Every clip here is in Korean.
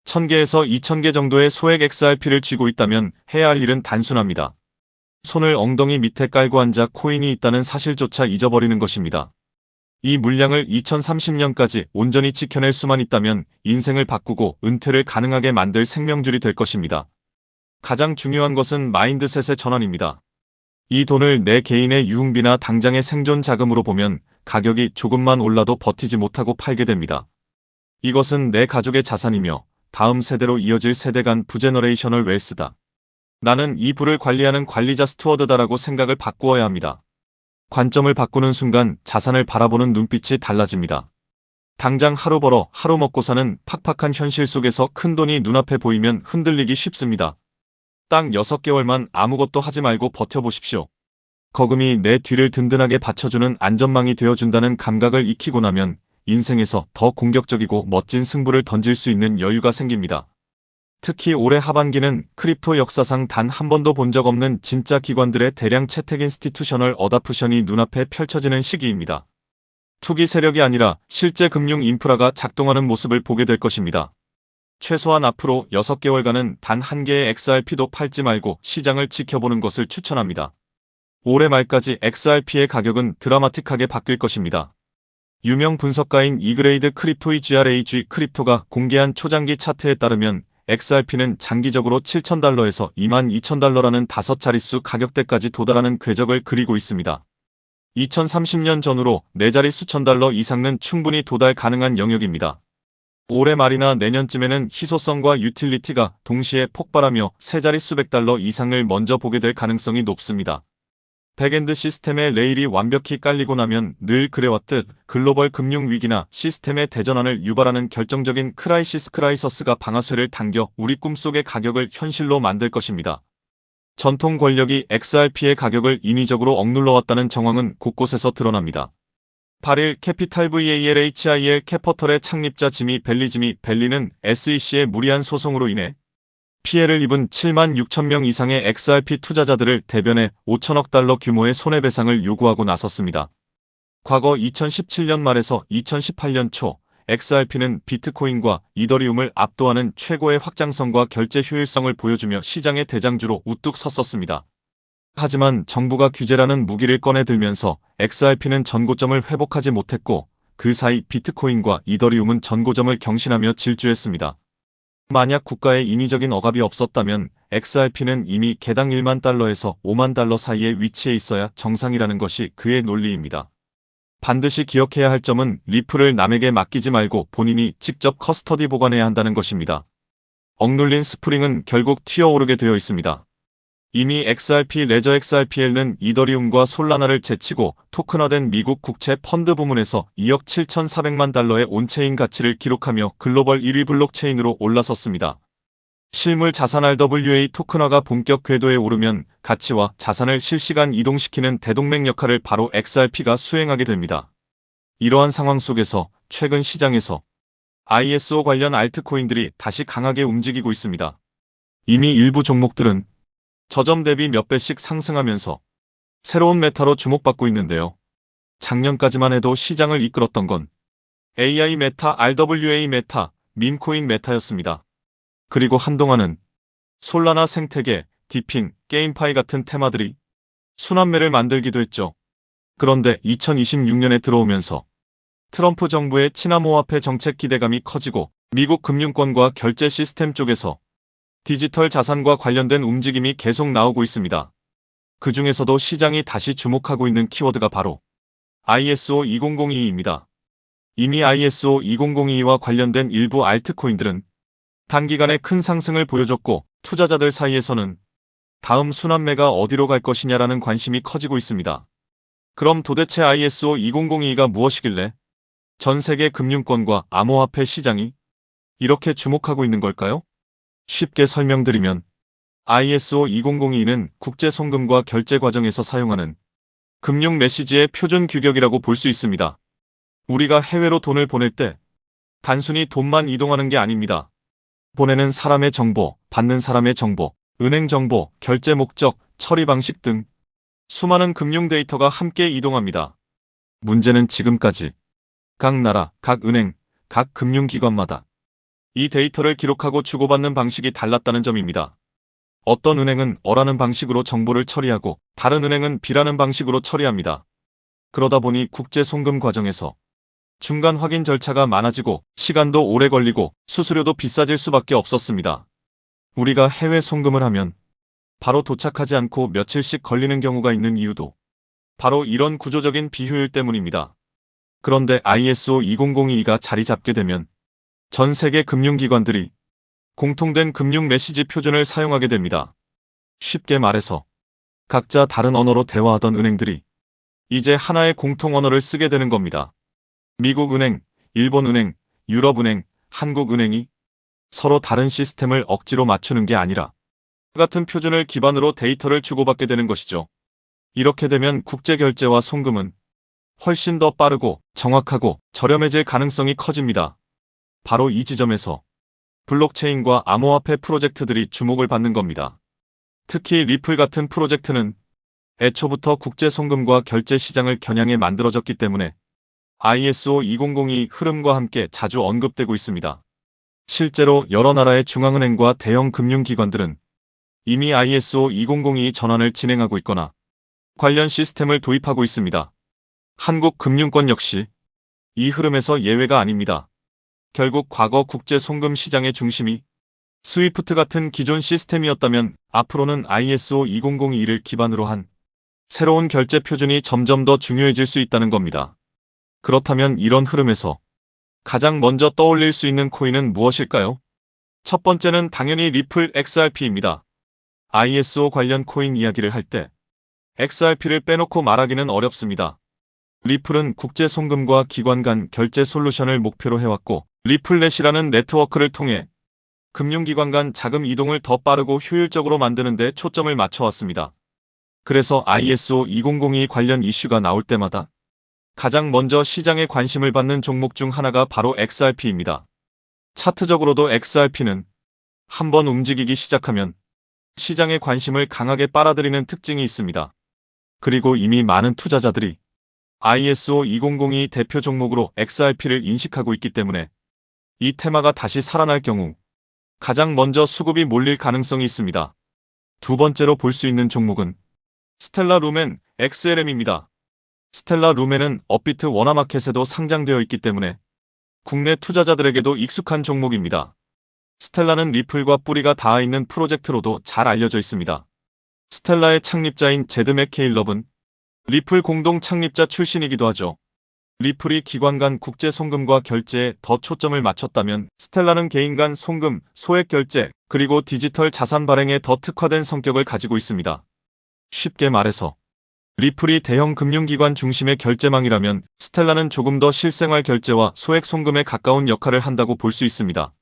1000개에서 2000개 정도의 소액 XRP를 쥐고 있다면 해야 할 일은 단순합니다. 손을 엉덩이 밑에 깔고 앉아 코인이 있다는 사실조차 잊어버리는 것입니다. 이 물량을 2030년까지 온전히 지켜낼 수만 있다면 인생을 바꾸고 은퇴를 가능하게 만들 생명줄이 될 것입니다. 가장 중요한 것은 마인드셋의 전환입니다. 이 돈을 내 개인의 유흥비나 당장의 생존 자금으로 보면 가격이 조금만 올라도 버티지 못하고 팔게 됩니다. 이것은 내 가족의 자산이며 다음 세대로 이어질 세대 간 부제너레이셔널 웰스다. 나는 이 부를 관리하는 관리자 스튜어드다라고 생각을 바꾸어야 합니다. 관점을 바꾸는 순간 자산을 바라보는 눈빛이 달라집니다. 당장 하루 벌어 하루 먹고 사는 팍팍한 현실 속에서 큰돈이 눈앞에 보이면 흔들리기 쉽습니다. 딱 6개월만 아무것도 하지 말고 버텨보십시오. 거금이 내 뒤를 든든하게 받쳐주는 안전망이 되어준다는 감각을 익히고 나면 인생에서 더 공격적이고 멋진 승부를 던질 수 있는 여유가 생깁니다. 특히 올해 하반기는 크립토 역사상 단 한 번도 본 적 없는 진짜 기관들의 대량 채택 인스티튜셔널 어다프션이 눈앞에 펼쳐지는 시기입니다. 투기 세력이 아니라 실제 금융 인프라가 작동하는 모습을 보게 될 것입니다. 최소한 앞으로 6개월간은 단 한 개의 XRP도 팔지 말고 시장을 지켜보는 것을 추천합니다. 올해 말까지 XRP의 가격은 드라마틱하게 바뀔 것입니다. 유명 분석가인 이그레이드 크립토의 GRAG 크립토가 공개한 초장기 차트에 따르면 XRP는 장기적으로 $7,000에서 $22,000라는 5자릿수 가격대까지 도달하는 궤적을 그리고 있습니다. 2030년 전후로 4자리 수천 달러 이상은 충분히 도달 가능한 영역입니다. 올해 말이나 내년쯤에는 희소성과 유틸리티가 동시에 폭발하며 3자리 수백 달러 이상을 먼저 보게 될 가능성이 높습니다. 백엔드 시스템의 레일이 완벽히 깔리고 나면 늘 그래왔듯 글로벌 금융 위기나 시스템의 대전환을 유발하는 결정적인 크라이서스가 방아쇠를 당겨 우리 꿈속의 가격을 현실로 만들 것입니다. 전통 권력이 XRP의 가격을 인위적으로 억눌러왔다는 정황은 곳곳에서 드러납니다. 8일 캐피탈 VALHIL 캐퍼털의 창립자 지미 벨리는 SEC의 무리한 소송으로 인해 피해를 입은 7만 6천 명 이상의 XRP 투자자들을 대변해 5천억 달러 규모의 손해배상을 요구하고 나섰습니다. 과거 2017년 말에서 2018년 초 XRP는 비트코인과 이더리움을 압도하는 최고의 확장성과 결제 효율성을 보여주며 시장의 대장주로 우뚝 섰었습니다. 하지만 정부가 규제라는 무기를 꺼내들면서 XRP는 전고점을 회복하지 못했고 그 사이 비트코인과 이더리움은 전고점을 경신하며 질주했습니다. 만약 국가의 인위적인 억압이 없었다면 XRP는 이미 개당 1만 달러에서 5만 달러 사이에 위치해 있어야 정상이라는 것이 그의 논리입니다. 반드시 기억해야 할 점은 리플을 남에게 맡기지 말고 본인이 직접 커스터디 보관해야 한다는 것입니다. 억눌린 스프링은 결국 튀어오르게 되어 있습니다. 이미 XRP 레저 XRPL은 이더리움과 솔라나를 제치고 토큰화된 미국 국채 펀드 부문에서 2억 7,400만 달러의 온체인 가치를 기록하며 글로벌 1위 블록체인으로 올라섰습니다. 실물 자산 RWA 토큰화가 본격 궤도에 오르면 가치와 자산을 실시간 이동시키는 대동맥 역할을 바로 XRP가 수행하게 됩니다. 이러한 상황 속에서 최근 시장에서 ISO 관련 알트코인들이 다시 강하게 움직이고 있습니다. 이미 일부 종목들은 저점 대비 몇 배씩 상승하면서 새로운 메타로 주목받고 있는데요. 작년까지만 해도 시장을 이끌었던 건 AI 메타, RWA 메타, 밈코인 메타였습니다. 그리고 한동안은 솔라나 생태계, 디핀, 게임파이 같은 테마들이 순환매를 만들기도 했죠. 그런데 2026년에 들어오면서 트럼프 정부의 친암호화폐 정책 기대감이 커지고 미국 금융권과 결제 시스템 쪽에서 디지털 자산과 관련된 움직임이 계속 나오고 있습니다. 그 중에서도 시장이 다시 주목하고 있는 키워드가 바로 ISO 2002입니다. 이미 ISO 2002와 관련된 일부 알트코인들은 단기간에 큰 상승을 보여줬고 투자자들 사이에서는 다음 순환매가 어디로 갈 것이냐라는 관심이 커지고 있습니다. 그럼 도대체 ISO 2002가 무엇이길래 전 세계 금융권과 암호화폐 시장이 이렇게 주목하고 있는 걸까요? 쉽게 설명드리면 ISO 2002는 국제 송금과 결제 과정에서 사용하는 금융 메시지의 표준 규격이라고 볼 수 있습니다. 우리가 해외로 돈을 보낼 때 단순히 돈만 이동하는 게 아닙니다. 보내는 사람의 정보, 받는 사람의 정보, 은행 정보, 결제 목적, 처리 방식 등 수많은 금융 데이터가 함께 이동합니다. 문제는 지금까지 각 나라, 각 은행, 각 금융기관마다 이 데이터를 기록하고 주고받는 방식이 달랐다는 점입니다. 어떤 은행은 A라는 방식으로 정보를 처리하고 다른 은행은 B라는 방식으로 처리합니다. 그러다 보니 국제 송금 과정에서 중간 확인 절차가 많아지고 시간도 오래 걸리고 수수료도 비싸질 수밖에 없었습니다. 우리가 해외 송금을 하면 바로 도착하지 않고 며칠씩 걸리는 경우가 있는 이유도 바로 이런 구조적인 비효율 때문입니다. 그런데 ISO 20022가 자리 잡게 되면 전 세계 금융기관들이 공통된 금융 메시지 표준을 사용하게 됩니다. 쉽게 말해서 각자 다른 언어로 대화하던 은행들이 이제 하나의 공통 언어를 쓰게 되는 겁니다. 미국은행, 일본은행, 유럽은행, 한국은행이 서로 다른 시스템을 억지로 맞추는 게 아니라 같은 표준을 기반으로 데이터를 주고받게 되는 것이죠. 이렇게 되면 국제결제와 송금은 훨씬 더 빠르고 정확하고 저렴해질 가능성이 커집니다. 바로 이 지점에서 블록체인과 암호화폐 프로젝트들이 주목을 받는 겁니다. 특히 리플 같은 프로젝트는 애초부터 국제 송금과 결제 시장을 겨냥해 만들어졌기 때문에 ISO 2002 흐름과 함께 자주 언급되고 있습니다. 실제로 여러 나라의 중앙은행과 대형 금융기관들은 이미 ISO 2002 전환을 진행하고 있거나 관련 시스템을 도입하고 있습니다. 한국 금융권 역시 이 흐름에서 예외가 아닙니다. 결국 과거 국제 송금 시장의 중심이 스위프트 같은 기존 시스템이었다면 앞으로는 ISO 2002를 기반으로 한 새로운 결제 표준이 점점 더 중요해질 수 있다는 겁니다. 그렇다면 이런 흐름에서 가장 먼저 떠올릴 수 있는 코인은 무엇일까요? 첫 번째는 당연히 리플 XRP입니다. ISO 관련 코인 이야기를 할 때 XRP를 빼놓고 말하기는 어렵습니다. 리플은 국제 송금과 기관 간 결제 솔루션을 목표로 해왔고 리플넷이라는 네트워크를 통해 금융기관 간 자금 이동을 더 빠르고 효율적으로 만드는 데 초점을 맞춰왔습니다. 그래서 ISO 2002 관련 이슈가 나올 때마다 가장 먼저 시장에 관심을 받는 종목 중 하나가 바로 XRP입니다. 차트적으로도 XRP는 한번 움직이기 시작하면 시장의 관심을 강하게 빨아들이는 특징이 있습니다. 그리고 이미 많은 투자자들이 ISO 2002 대표 종목으로 XRP를 인식하고 있기 때문에 이 테마가 다시 살아날 경우 가장 먼저 수급이 몰릴 가능성이 있습니다. 두 번째로 볼 수 있는 종목은 스텔라 루멘 XLM입니다. 스텔라 루멘은 업비트 워너마켓에도 상장되어 있기 때문에 국내 투자자들에게도 익숙한 종목입니다. 스텔라는 리플과 뿌리가 닿아 있는 프로젝트로도 잘 알려져 있습니다. 스텔라의 창립자인 제드 맥케일럽은 리플 공동 창립자 출신이기도 하죠. 리플이 기관 간 국제 송금과 결제에 더 초점을 맞췄다면 스텔라는 개인 간 송금, 소액 결제, 그리고 디지털 자산 발행에 더 특화된 성격을 가지고 있습니다. 쉽게 말해서 리플이 대형 금융기관 중심의 결제망이라면 스텔라는 조금 더 실생활 결제와 소액 송금에 가까운 역할을 한다고 볼 수 있습니다.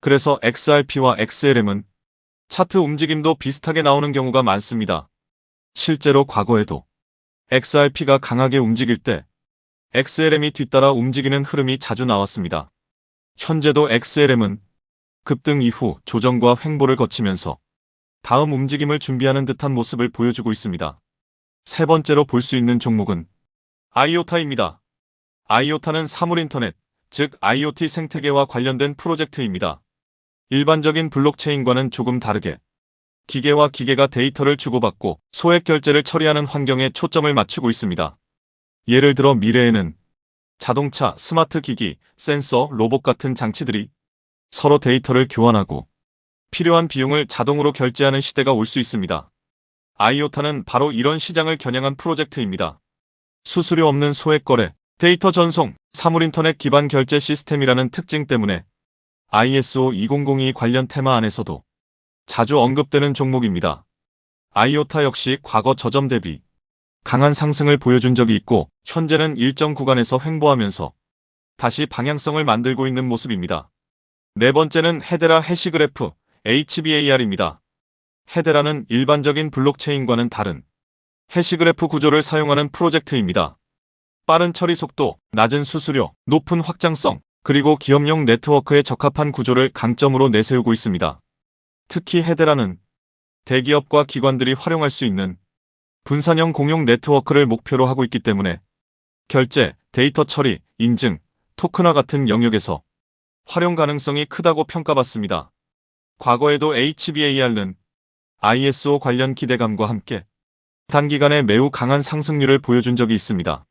그래서 XRP와 XLM은 차트 움직임도 비슷하게 나오는 경우가 많습니다. 실제로 과거에도 XRP가 강하게 움직일 때 XLM이 뒤따라 움직이는 흐름이 자주 나왔습니다. 현재도 XLM은 급등 이후 조정과 횡보를 거치면서 다음 움직임을 준비하는 듯한 모습을 보여주고 있습니다. 세 번째로 볼 수 있는 종목은 아이오타입니다. 아이오타는 사물인터넷, 즉 IoT 생태계와 관련된 프로젝트입니다. 일반적인 블록체인과는 조금 다르게 기계와 기계가 데이터를 주고받고 소액 결제를 처리하는 환경에 초점을 맞추고 있습니다. 예를 들어 미래에는 자동차, 스마트 기기, 센서, 로봇 같은 장치들이 서로 데이터를 교환하고 필요한 비용을 자동으로 결제하는 시대가 올 수 있습니다. 아이오타는 바로 이런 시장을 겨냥한 프로젝트입니다. 수수료 없는 소액 거래, 데이터 전송, 사물인터넷 기반 결제 시스템이라는 특징 때문에 ISO 2002 관련 테마 안에서도 자주 언급되는 종목입니다. 아이오타 역시 과거 저점 대비 강한 상승을 보여준 적이 있고 현재는 일정 구간에서 횡보하면서 다시 방향성을 만들고 있는 모습입니다. 네 번째는 헤데라 해시그래프 HBAR입니다. 헤데라는 일반적인 블록체인과는 다른 해시그래프 구조를 사용하는 프로젝트입니다. 빠른 처리 속도, 낮은 수수료, 높은 확장성, 그리고 기업용 네트워크에 적합한 구조를 강점으로 내세우고 있습니다. 특히 헤데라는 대기업과 기관들이 활용할 수 있는 분산형 공용 네트워크를 목표로 하고 있기 때문에 결제, 데이터 처리, 인증, 토큰화 같은 영역에서 활용 가능성이 크다고 평가받습니다. 과거에도 HBAR는 ISO 관련 기대감과 함께 단기간에 매우 강한 상승률을 보여준 적이 있습니다.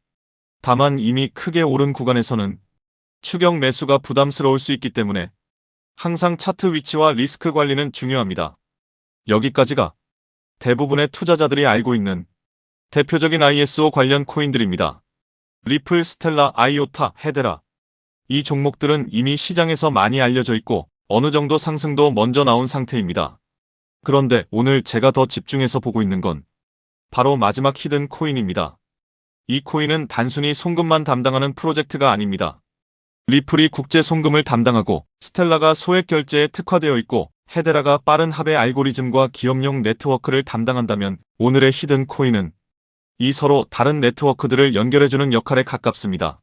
다만 이미 크게 오른 구간에서는 추격 매수가 부담스러울 수 있기 때문에 항상 차트 위치와 리스크 관리는 중요합니다. 여기까지가 대부분의 투자자들이 알고 있는 대표적인 ISO 관련 코인들입니다. 리플, 스텔라, 아이오타, 헤데라. 이 종목들은 이미 시장에서 많이 알려져 있고 어느 정도 상승도 먼저 나온 상태입니다. 그런데 오늘 제가 더 집중해서 보고 있는 건 바로 마지막 히든 코인입니다. 이 코인은 단순히 송금만 담당하는 프로젝트가 아닙니다. 리플이 국제 송금을 담당하고 스텔라가 소액 결제에 특화되어 있고 헤데라가 빠른 합의 알고리즘과 기업용 네트워크를 담당한다면 오늘의 히든 코인은 이 서로 다른 네트워크들을 연결해주는 역할에 가깝습니다.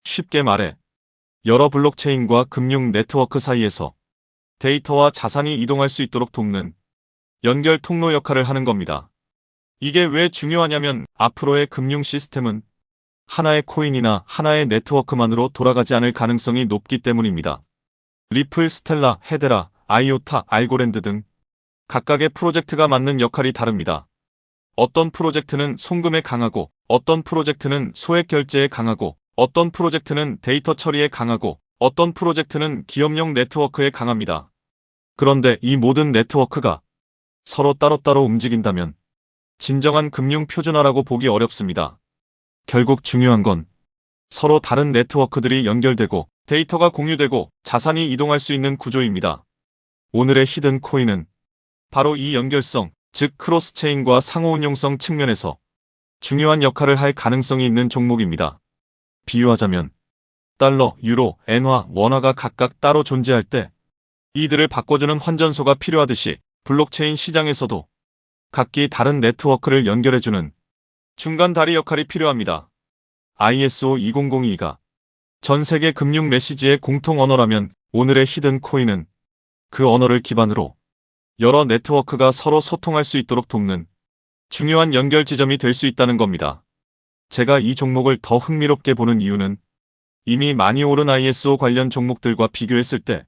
쉽게 말해 여러 블록체인과 금융 네트워크 사이에서 데이터와 자산이 이동할 수 있도록 돕는 연결 통로 역할을 하는 겁니다. 이게 왜 중요하냐면 앞으로의 금융 시스템은 하나의 코인이나 하나의 네트워크만으로 돌아가지 않을 가능성이 높기 때문입니다. 리플, 스텔라, 헤데라, 아이오타, 알고랜드 등 각각의 프로젝트가 맡는 역할이 다릅니다. 어떤 프로젝트는 송금에 강하고 어떤 프로젝트는 소액 결제에 강하고 어떤 프로젝트는 데이터 처리에 강하고 어떤 프로젝트는 기업용 네트워크에 강합니다. 그런데 이 모든 네트워크가 서로 따로따로 움직인다면 진정한 금융 표준화라고 보기 어렵습니다. 결국 중요한 건 서로 다른 네트워크들이 연결되고 데이터가 공유되고 자산이 이동할 수 있는 구조입니다. 오늘의 히든 코인은 바로 이 연결성, 즉 크로스체인과 상호운용성 측면에서 중요한 역할을 할 가능성이 있는 종목입니다. 비유하자면 달러, 유로, 엔화, 원화가 각각 따로 존재할 때 이들을 바꿔주는 환전소가 필요하듯이 블록체인 시장에서도 각기 다른 네트워크를 연결해주는 중간 다리 역할이 필요합니다. ISO 2002가 전 세계 금융 메시지의 공통 언어라면 오늘의 히든 코인은 그 언어를 기반으로 여러 네트워크가 서로 소통할 수 있도록 돕는 중요한 연결 지점이 될 수 있다는 겁니다. 제가 이 종목을 더 흥미롭게 보는 이유는 이미 많이 오른 ISO 관련 종목들과 비교했을 때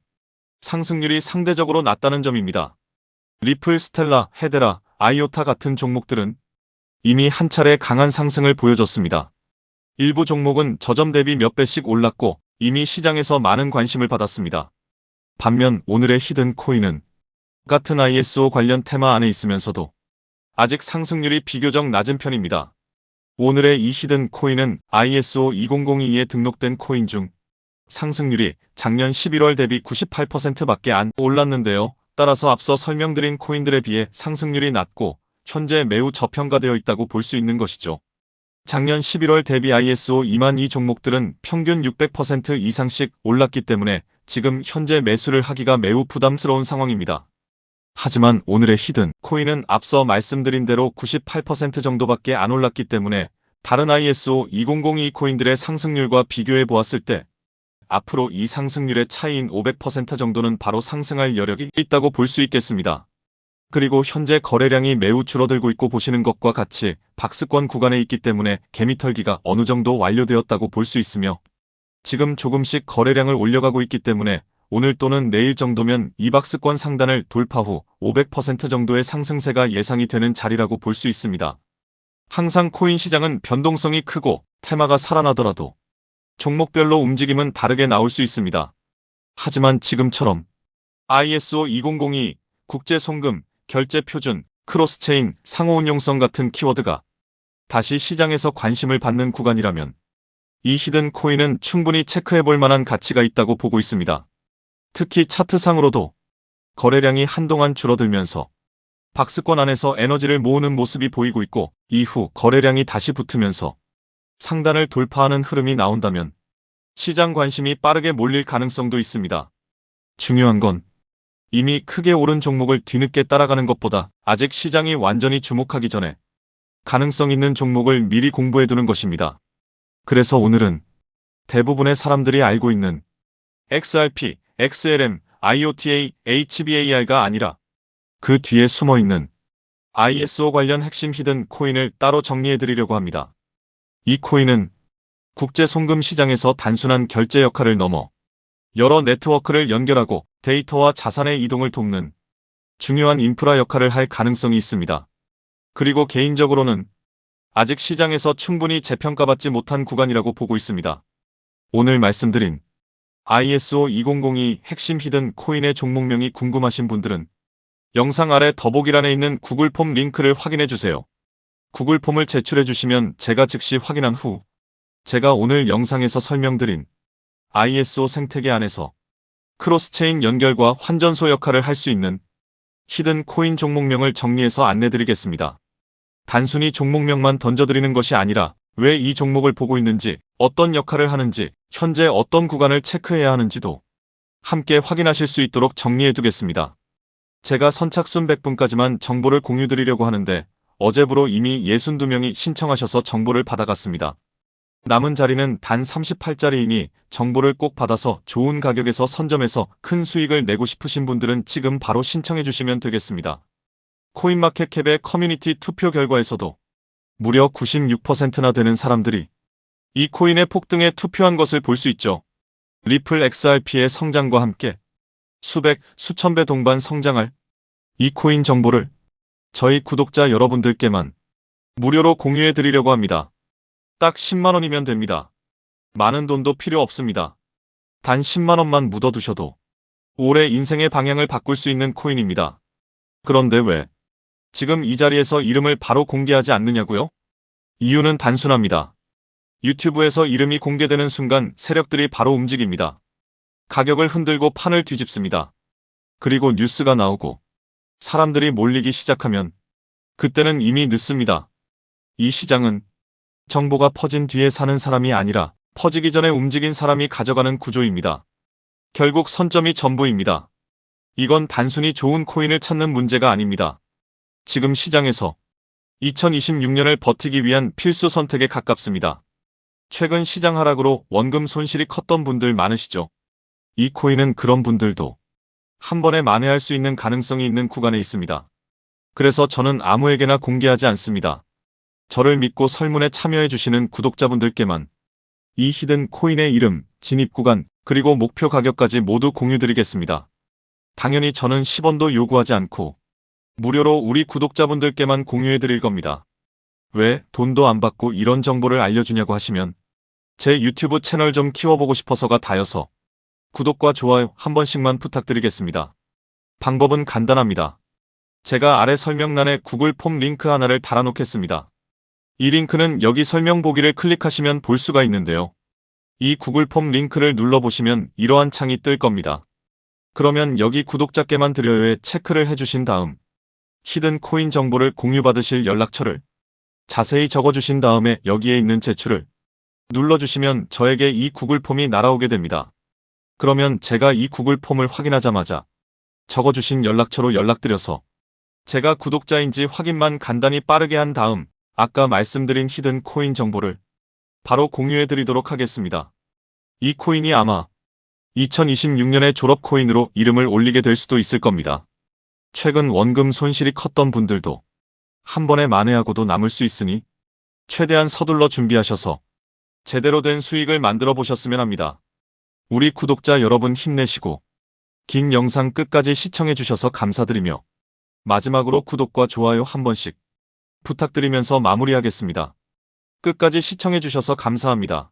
상승률이 상대적으로 낮다는 점입니다. 리플, 스텔라, 헤데라, 아이오타 같은 종목들은 이미 한 차례 강한 상승을 보여줬습니다. 일부 종목은 저점 대비 몇 배씩 올랐고 이미 시장에서 많은 관심을 받았습니다. 반면 오늘의 히든 코인은 같은 ISO 관련 테마 안에 있으면서도 아직 상승률이 비교적 낮은 편입니다. 오늘의 이 히든 코인은 ISO 2002에 등록된 코인 중 상승률이 작년 11월 대비 98%밖에 안 올랐는데요. 따라서 앞서 설명드린 코인들에 비해 상승률이 낮고 현재 매우 저평가되어 있다고 볼 수 있는 것이죠. 작년 11월 대비 ISO 2만 이 종목들은 평균 600% 이상씩 올랐기 때문에 지금 현재 매수를 하기가 매우 부담스러운 상황입니다. 하지만 오늘의 히든 코인은 앞서 말씀드린 대로 98% 정도밖에 안 올랐기 때문에 다른 ISO 2002 코인들의 상승률과 비교해 보았을 때 앞으로 이 상승률의 차이인 500% 정도는 바로 상승할 여력이 있다고 볼 수 있겠습니다. 그리고 현재 거래량이 매우 줄어들고 있고 보시는 것과 같이 박스권 구간에 있기 때문에 개미털기가 어느 정도 완료되었다고 볼 수 있으며 지금 조금씩 거래량을 올려가고 있기 때문에 오늘 또는 내일 정도면 이 박스권 상단을 돌파 후 500% 정도의 상승세가 예상이 되는 자리라고 볼 수 있습니다. 항상 코인 시장은 변동성이 크고 테마가 살아나더라도 종목별로 움직임은 다르게 나올 수 있습니다. 하지만 지금처럼 ISO 2002, 국제송금, 결제표준, 크로스체인, 상호운용성 같은 키워드가 다시 시장에서 관심을 받는 구간이라면 이 히든 코인은 충분히 체크해볼 만한 가치가 있다고 보고 있습니다. 특히 차트상으로도 거래량이 한동안 줄어들면서 박스권 안에서 에너지를 모으는 모습이 보이고 있고 이후 거래량이 다시 붙으면서 상단을 돌파하는 흐름이 나온다면 시장 관심이 빠르게 몰릴 가능성도 있습니다. 중요한 건 이미 크게 오른 종목을 뒤늦게 따라가는 것보다 아직 시장이 완전히 주목하기 전에 가능성 있는 종목을 미리 공부해두는 것입니다. 그래서 오늘은 대부분의 사람들이 알고 있는 XRP, XLM, IOTA, HBAR가 아니라 그 뒤에 숨어있는 ISO 관련 핵심 히든 코인을 따로 정리해드리려고 합니다. 이 코인은 국제 송금 시장에서 단순한 결제 역할을 넘어 여러 네트워크를 연결하고 데이터와 자산의 이동을 돕는 중요한 인프라 역할을 할 가능성이 있습니다. 그리고 개인적으로는 아직 시장에서 충분히 재평가받지 못한 구간이라고 보고 있습니다. 오늘 말씀드린 ISO 2002 핵심 히든 코인의 종목명이 궁금하신 분들은 영상 아래 더보기란에 있는 구글 폼 링크를 확인해 주세요. 구글 폼을 제출해 주시면 제가 즉시 확인한 후 제가 오늘 영상에서 설명드린 ISO 생태계 안에서 크로스체인 연결과 환전소 역할을 할 수 있는 히든 코인 종목명을 정리해서 안내드리겠습니다. 단순히 종목명만 던져드리는 것이 아니라 왜 이 종목을 보고 있는지, 어떤 역할을 하는지, 현재 어떤 구간을 체크해야 하는지도 함께 확인하실 수 있도록 정리해두겠습니다. 제가 선착순 100분까지만 정보를 공유드리려고 하는데 어제부로 이미 62명이 신청하셔서 정보를 받아갔습니다. 남은 자리는 단 38자리이니 정보를 꼭 받아서 좋은 가격에서 선점해서 큰 수익을 내고 싶으신 분들은 지금 바로 신청해 주시면 되겠습니다. 코인마켓캡의 커뮤니티 투표 결과에서도 무려 96%나 되는 사람들이 이 코인의 폭등에 투표한 것을 볼 수 있죠. 리플 XRP의 성장과 함께 수백, 수천 배 동반 성장할 이 코인 정보를 저희 구독자 여러분들께만 무료로 공유해 드리려고 합니다. 딱 10만원이면 됩니다. 많은 돈도 필요 없습니다. 단 10만원만 묻어두셔도 올해 인생의 방향을 바꿀 수 있는 코인입니다. 그런데 왜 지금 이 자리에서 이름을 바로 공개하지 않느냐고요? 이유는 단순합니다. 유튜브에서 이름이 공개되는 순간 세력들이 바로 움직입니다. 가격을 흔들고 판을 뒤집습니다. 그리고 뉴스가 나오고 사람들이 몰리기 시작하면 그때는 이미 늦습니다. 이 시장은 정보가 퍼진 뒤에 사는 사람이 아니라 퍼지기 전에 움직인 사람이 가져가는 구조입니다. 결국 선점이 전부입니다. 이건 단순히 좋은 코인을 찾는 문제가 아닙니다. 지금 시장에서 2026년을 버티기 위한 필수 선택에 가깝습니다. 최근 시장 하락으로 원금 손실이 컸던 분들 많으시죠? 이 코인은 그런 분들도 한 번에 만회할 수 있는 가능성이 있는 구간에 있습니다. 그래서 저는 아무에게나 공개하지 않습니다. 저를 믿고 설문에 참여해 주시는 구독자분들께만 이 히든 코인의 이름, 진입 구간, 그리고 목표 가격까지 모두 공유드리겠습니다. 당연히 저는 10원도 요구하지 않고 무료로 우리 구독자분들께만 공유해 드릴 겁니다. 왜 돈도 안 받고 이런 정보를 알려주냐고 하시면 제 유튜브 채널 좀 키워보고 싶어서가 다여서 구독과 좋아요 한 번씩만 부탁드리겠습니다. 방법은 간단합니다. 제가 아래 설명란에 구글 폼 링크 하나를 달아놓겠습니다. 이 링크는 여기 설명 보기를 클릭하시면 볼 수가 있는데요. 이 구글 폼 링크를 눌러보시면 이러한 창이 뜰 겁니다. 그러면 여기 구독자께만 드려요에 체크를 해주신 다음 히든 코인 정보를 공유받으실 연락처를 자세히 적어주신 다음에 여기에 있는 제출을 눌러주시면 저에게 이 구글 폼이 날아오게 됩니다. 그러면 제가 이 구글 폼을 확인하자마자 적어주신 연락처로 연락드려서 제가 구독자인지 확인만 간단히 빠르게 한 다음 아까 말씀드린 히든 코인 정보를 바로 공유해드리도록 하겠습니다. 이 코인이 아마 2026년의 졸업 코인으로 이름을 올리게 될 수도 있을 겁니다. 최근 원금 손실이 컸던 분들도 한 번에 만회하고도 남을 수 있으니 최대한 서둘러 준비하셔서 제대로 된 수익을 만들어 보셨으면 합니다. 우리 구독자 여러분 힘내시고 긴 영상 끝까지 시청해 주셔서 감사드리며 마지막으로 구독과 좋아요 한 번씩 부탁드리면서 마무리하겠습니다. 끝까지 시청해 주셔서 감사합니다.